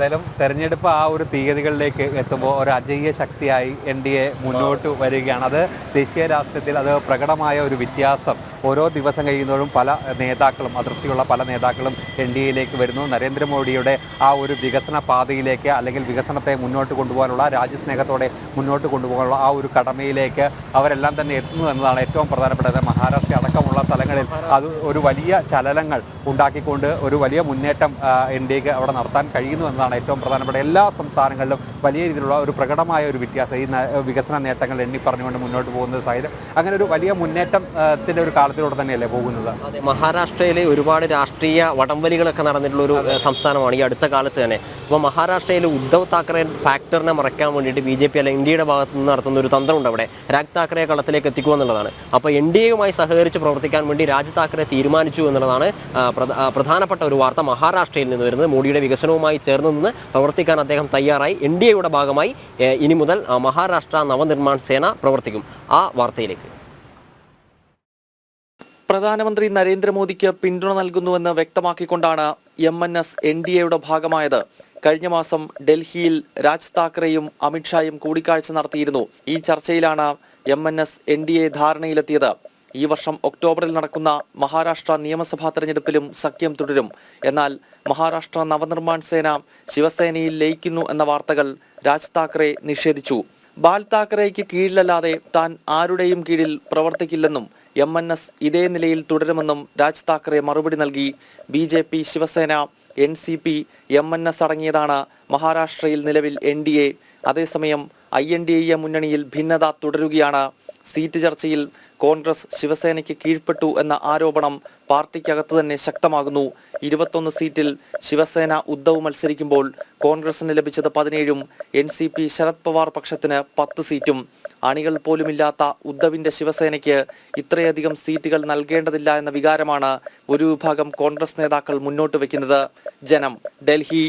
എന്തായാലും തെരഞ്ഞെടുപ്പ് ആ ഒരു തീയതികളിലേക്ക് എത്തുമ്പോൾ ഒരു അജയ്യ ശക്തിയായി NDA മുന്നോട്ട് വരികയാണ്. അത് ദേശീയ രാഷ്ട്രീയത്തിൽ അത് പ്രകടമായ ഒരു വ്യത്യാസം ഓരോ ദിവസം കഴിയുന്നതും പല നേതാക്കളും അതൃപ്തിയുള്ള പല നേതാക്കളും NDAയിലേക്ക് വരുന്നു. നരേന്ദ്രമോദിയുടെ ആ ഒരു വികസന പാതയിലേക്ക് അല്ലെങ്കിൽ വികസനത്തെ മുന്നോട്ട് കൊണ്ടുപോകാനുള്ള രാജ്യസ്നേഹത്തോടെ മുന്നോട്ട് കൊണ്ടുപോകാനുള്ള ആ ഒരു കടമയിലേക്ക് അവരെല്ലാം തന്നെ എത്തുന്നു എന്നതാണ് ഏറ്റവും പ്രധാനപ്പെട്ടത്. മഹാരാഷ്ട്ര അടക്കമുള്ള സ്ഥലങ്ങളിൽ അത് ഒരു വലിയ ചലനങ്ങൾ ഉണ്ടാക്കിക്കൊണ്ട് ഒരു വലിയ മുന്നേറ്റം NDAക്ക് അവിടെ നടത്താൻ കഴിയുന്നു എന്നതാണ് ഏറ്റവും പ്രധാനപ്പെട്ട. എല്ലാ സംസ്ഥാനങ്ങളിലും വലിയ രീതിയിലുള്ള ഒരു പ്രകടമായ ഒരു വ്യത്യാസം ഈ വികസന നേട്ടങ്ങൾ എണ്ണി പറഞ്ഞുകൊണ്ട് മുന്നോട്ട് പോകുന്ന സാഹചര്യം അങ്ങനെ ഒരു വലിയ മുന്നേറ്റത്തിന്റെ ഒരു കാലത്തിലൂടെ തന്നെയല്ലേ പോകുന്നത്. മഹാരാഷ്ട്രയിലെ ഒരുപാട് രാഷ്ട്രീയ വടംവലികളൊക്കെ നടന്നിട്ടുള്ള ഒരു സംസ്ഥാനമാണ് ഈ അടുത്ത കാലത്ത് തന്നെ. അപ്പോൾ മഹാരാഷ്ട്രയിൽ ഉദ്ധവ് താക്കറെ ഫാക്ടറിനെ മറയ്ക്കാൻ വേണ്ടിയിട്ട് BJP അല്ല NDAയുടെ ഭാഗത്ത് നിന്ന് നടത്തുന്ന ഒരു തന്ത്രമുണ്ട്. അവിടെ രാജ് താക്കറെ കളത്തിലേക്ക് എത്തിക്കുക എന്നുള്ളതാണ്. അപ്പോൾ NDAയുമായി സഹകരിച്ച് പ്രവർത്തിക്കാൻ വേണ്ടി രാജ് താക്കറെ തീരുമാനിച്ചു എന്നുള്ളതാണ് പ്രധാനപ്പെട്ട ഒരു വാർത്ത മഹാരാഷ്ട്രയിൽ നിന്ന് വരുന്നത്. മോഡിയുടെ വികസനവുമായി ചേർന്ന് നിന്ന് പ്രവർത്തിക്കാൻ അദ്ദേഹം തയ്യാറായി. NDAയുടെ ഭാഗമായി ഇനി മുതൽ മഹാരാഷ്ട്ര നവനിർമ്മാൺ സേന പ്രവർത്തിക്കും. ആ വാർത്തയിലേക്ക്. പ്രധാനമന്ത്രി നരേന്ദ്രമോദിക്ക് പിന്തുണ നൽകുന്നുവെന്ന് വ്യക്തമാക്കിക്കൊണ്ടാണ് MNS NDAയുടെ ഭാഗമായത്. കഴിഞ്ഞ മാസം ഡൽഹിയിൽ രാജ് താക്കറെയും അമിത്ഷായും കൂടിക്കാഴ്ച നടത്തിയിരുന്നു. ഈ ചർച്ചയിലാണ് MNS NDA ധാരണയിലെത്തിയത്. ഈ വർഷം ഒക്ടോബറിൽ നടക്കുന്ന മഹാരാഷ്ട്ര നിയമസഭാ തെരഞ്ഞെടുപ്പിലും സഖ്യം തുടരും. എന്നാൽ മഹാരാഷ്ട്ര നവനിർമ്മാൺ സേന ശിവസേനയിൽ ലയിക്കുന്നു എന്ന വാർത്തകൾ രാജ് താക്കറെ നിഷേധിച്ചു. ബാൽ താക്കറെയ്ക്ക് കീഴിലല്ലാതെ താൻ ആരുടെയും കീഴിൽ പ്രവർത്തിക്കില്ലെന്നും MNS ഇതേ നിലയിൽ തുടരുമെന്നും രാജ് താക്കറെ മറുപടി നൽകി. BJP, ശിവസേന, NCP, MNS അടങ്ങിയതാണ് മഹാരാഷ്ട്രയിൽ നിലവിൽ NDA. അതേസമയം INDA മുന്നണിയിൽ ഭിന്നത തുടരുകയാണ്. സീറ്റ് ചർച്ചയിൽ കോൺഗ്രസ് ശിവസേനയ്ക്ക് കീഴ്പ്പെട്ടു എന്ന ആരോപണം പാർട്ടിക്കകത്ത് തന്നെ ശക്തമാകുന്നു. 21 സീറ്റിൽ ശിവസേന ഉദ്ധവ് മത്സരിക്കുമ്പോൾ കോൺഗ്രസിന് ലഭിച്ചത് 17ഉം NCP ശരത് പവാർ പക്ഷത്തിന് 10 സീറ്റും. അണികൾ പോലുമില്ലാത്ത ഉദ്ധവിന്റെ ശിവസേനയ്ക്ക് ഇത്രയധികം സീറ്റുകൾ നൽകേണ്ടതില്ല എന്ന വികാരമാണ് ഒരു വിഭാഗം കോൺഗ്രസ് നേതാക്കൾ മുന്നോട്ട് വെക്കുന്നത്. ജനം, ഡൽഹി.